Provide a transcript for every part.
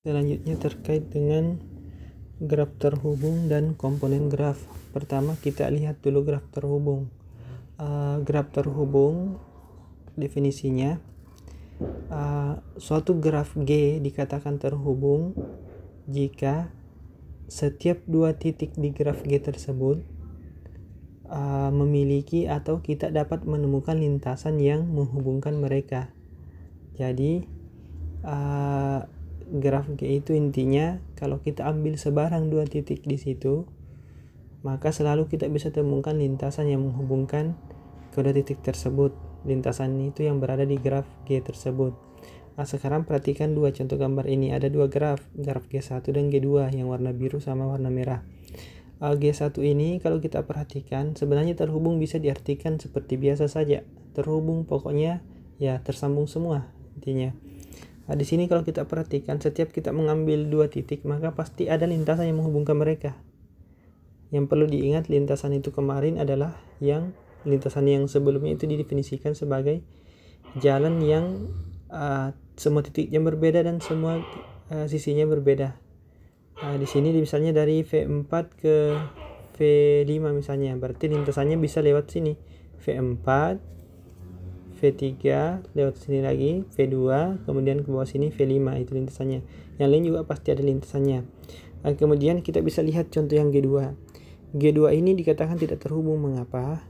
Selanjutnya terkait dengan graf terhubung dan komponen graf. Pertama kita lihat dulu graf terhubung. Graf terhubung definisinya, suatu graf G dikatakan terhubung jika setiap dua titik di graf G tersebut memiliki atau kita dapat menemukan lintasan yang menghubungkan mereka. Jadi graf G itu intinya kalau kita ambil sebarang dua titik di situ, maka selalu kita bisa temukan lintasan yang menghubungkan kedua titik tersebut. Lintasan itu yang berada di graf G tersebut. Sekarang perhatikan dua contoh gambar ini. Ada dua graf G1 dan G2 yang warna biru sama warna merah. G1 ini kalau kita perhatikan sebenarnya terhubung bisa diartikan seperti biasa saja. Terhubung pokoknya ya tersambung semua intinya. Di sini kalau kita perhatikan setiap kita mengambil dua titik maka pasti ada lintasan yang menghubungkan mereka. Yang perlu diingat lintasan itu kemarin adalah lintasan yang sebelumnya itu didefinisikan sebagai jalan yang semua titiknya berbeda dan semua sisinya berbeda. Di sini misalnya dari V4 ke V5 misalnya, berarti lintasannya bisa lewat sini. V4, V3 lewat sini lagi, V2, kemudian ke bawah sini V5, itu lintasannya. Yang lain juga pasti ada lintasannya. Kemudian kita bisa lihat contoh yang G2. G2 ini dikatakan tidak terhubung. Mengapa?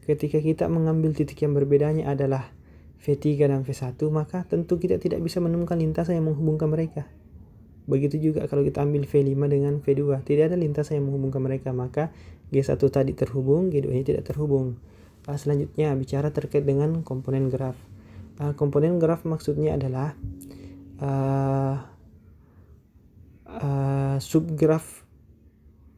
Ketika kita mengambil titik yang berbedanya adalah V3 dan V1, maka tentu kita tidak bisa menemukan lintasan yang menghubungkan mereka. Begitu juga kalau kita ambil V5 dengan V2, tidak ada lintasan yang menghubungkan mereka, maka G1 tadi terhubung, G2 ini tidak terhubung. Selanjutnya bicara terkait dengan komponen graf. Komponen graf maksudnya adalah subgraf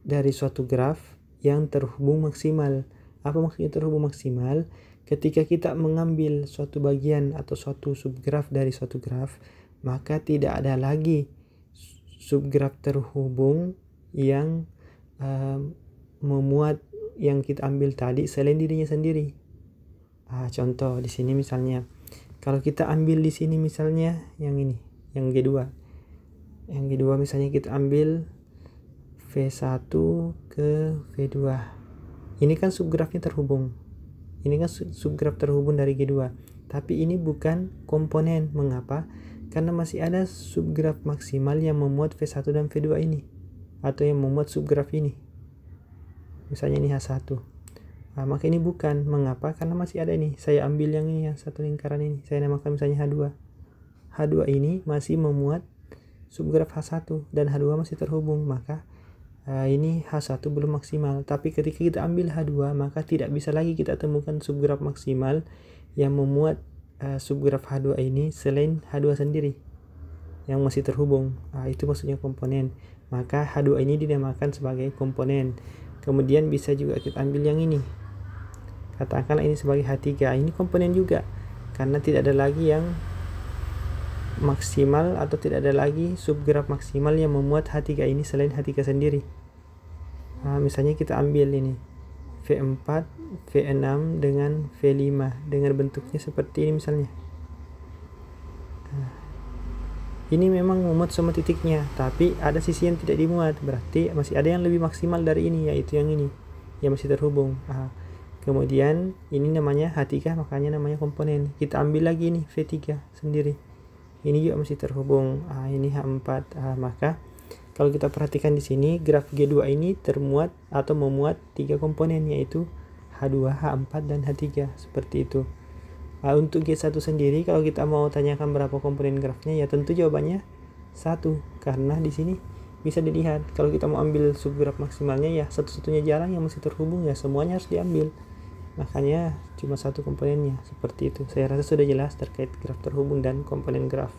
dari suatu graf yang terhubung maksimal. Apa maksudnya terhubung maksimal? Ketika kita mengambil suatu bagian atau suatu subgraf dari suatu graf, maka tidak ada lagi subgraf terhubung yang memuat yang kita ambil tadi selain dirinya sendiri. Contoh di sini misalnya, kalau kita ambil di sini misalnya yang ini, yang G2. Yang G2 misalnya kita ambil V1 ke V2. Ini kan subgrafnya terhubung. Ini kan subgraf terhubung dari G2. Tapi ini bukan komponen. Mengapa? Karena masih ada subgraf maksimal yang memuat V1 dan V2 ini, atau yang memuat subgraf ini. Misalnya ini H1. Maka ini bukan. Mengapa? Karena masih ada ini. Saya ambil yang ini, yang satu lingkaran ini. Saya namakan misalnya H2. H2 ini masih memuat subgraf H1 dan H2 masih terhubung. Maka ini H1 belum maksimal. Tapi ketika kita ambil H2, maka tidak bisa lagi kita temukan subgraf maksimal yang memuat subgraf H2 ini selain H2 sendiri yang masih terhubung. Itu maksudnya komponen. Maka H2 ini dinamakan sebagai komponen. Kemudian bisa juga kita ambil yang ini. Katakanlah ini sebagai H3. Ini komponen juga. Karena tidak ada lagi yang maksimal atau tidak ada lagi subgraf maksimal yang memuat H3 ini selain H3 sendiri. Misalnya kita ambil ini V4, V6 dengan V5 dengan bentuknya seperti ini misalnya. Ini memang memuat semua titiknya, tapi ada sisi yang tidak dimuat, berarti masih ada yang lebih maksimal dari ini, yaitu yang ini yang masih terhubung. Kemudian ini namanya H3, makanya namanya komponen. Kita ambil lagi nih V3 sendiri, ini juga masih terhubung. Ini H4. Maka kalau kita perhatikan di sini graf G2 ini termuat atau memuat 3 komponen, yaitu H2, H4 dan H3, seperti itu. Untuk G1 sendiri kalau kita mau tanyakan berapa komponen grafnya, ya tentu jawabannya 1, karena di sini bisa dilihat kalau kita mau ambil subgraf maksimalnya, ya satu-satunya jalan yang masih terhubung, ya semuanya harus diambil. Makanya cuma 1 komponennya, seperti itu. Saya rasa sudah jelas terkait graf terhubung dan komponen graf.